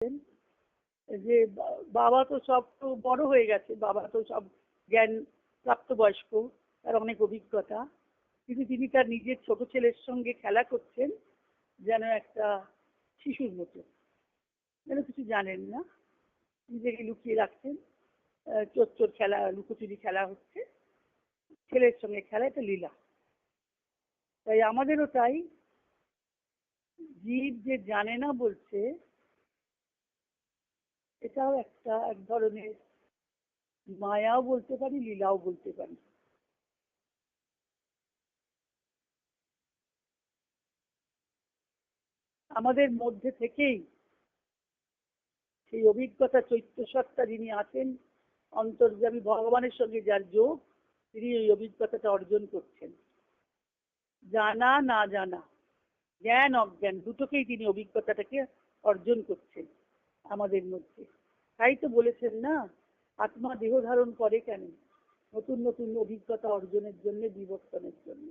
যে বাবা তো সব তো বড় হয়ে গেছে, বাবা তো সব জ্ঞান প্রাপ্তবয়স্ক, তার অনেক অভিজ্ঞতা, কিন্তু তিনি তার নিজের ছোট ছেলের সঙ্গে খেলা করছেন যেন একটা শিশুর মতো, যেন কিছু জানেন না, নিজেকে লুকিয়ে রাখছেন। চোর চোর খেলা, লুকোচুরি খেলা হচ্ছে, ছেলের সঙ্গে খেলা, এটা লীলা। তাই আমাদেরও তাই, জীব যে জানে না বলছে, এটাও একটা এক ধরনের মায়াও বলতে পারি, লীলাও বলতে পারি। আমাদের মধ্যে থেকেই সেই অভিজ্ঞতা চৈত্য সত্তা যিনি আছেন, অন্তর্যামী ভগবানের সঙ্গে যার যোগ, তিনি এই অভিজ্ঞতাটা অর্জন করছেন। জানা না জানা, জ্ঞান অজ্ঞান দুটোকেই তিনি অভিজ্ঞতাটাকে অর্জন করছেন আমাদের মধ্যে। তাই তো বলেছেন না, আত্মা দেহ ধারণ করে কেন? নতুন নতুন অভিজ্ঞতা অর্জনের জন্য, বিবর্তনের জন্য।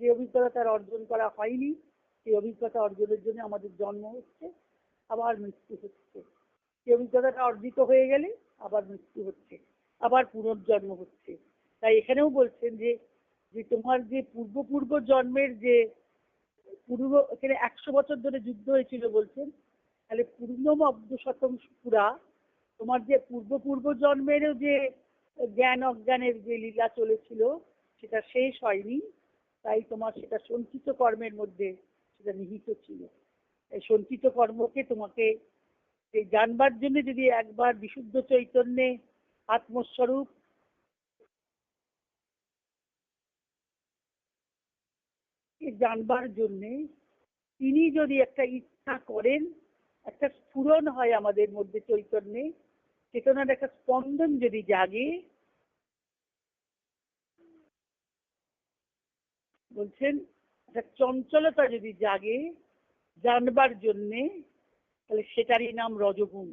যে অভিজ্ঞতা তার অর্জন করা হয়নি, সেই অভিজ্ঞতা অর্জনের জন্য আমাদের জন্ম হচ্ছে, আবার মৃত্যু হচ্ছে। সেই অভিজ্ঞতাটা অর্জিত হয়ে গেলে আবার মৃত্যু হচ্ছে, আবার পুনর্জন্ম হচ্ছে। তাই এখানেও বলছেন যে যে তোমার যে পূর্ব জন্মের যে এখানে 100 বছর ধরে যুদ্ধ হয়েছিল বলছেন, তাহলে পূর্ণম অব্দশতম পুরা, তোমার যে পূর্ব জন্মেরও যে জ্ঞান অজ্ঞানের যে লীলা চলেছিল সেটা শেষ হয়নি, তাই তোমার সেটা সঞ্চিত কর্মের মধ্যে সেটা নিহিত ছিল। এই সঞ্চিত কর্মকে তোমাকে এই জানবার জন্য যদি একবার বিশুদ্ধ চৈতন্যে আত্মস্বরূপ জানবার জন্যে তিনি যদি একটা ইচ্ছা করেন, একটা স্ফুরণ হয় আমাদের মধ্যে চৈতন্যে, চেতনার একটা স্পন্দন যদি জাগে, বলছেন একটা চঞ্চলতা যদি জাগে জানবার জন্যে, তাহলে সেটারই নাম রজগুণ।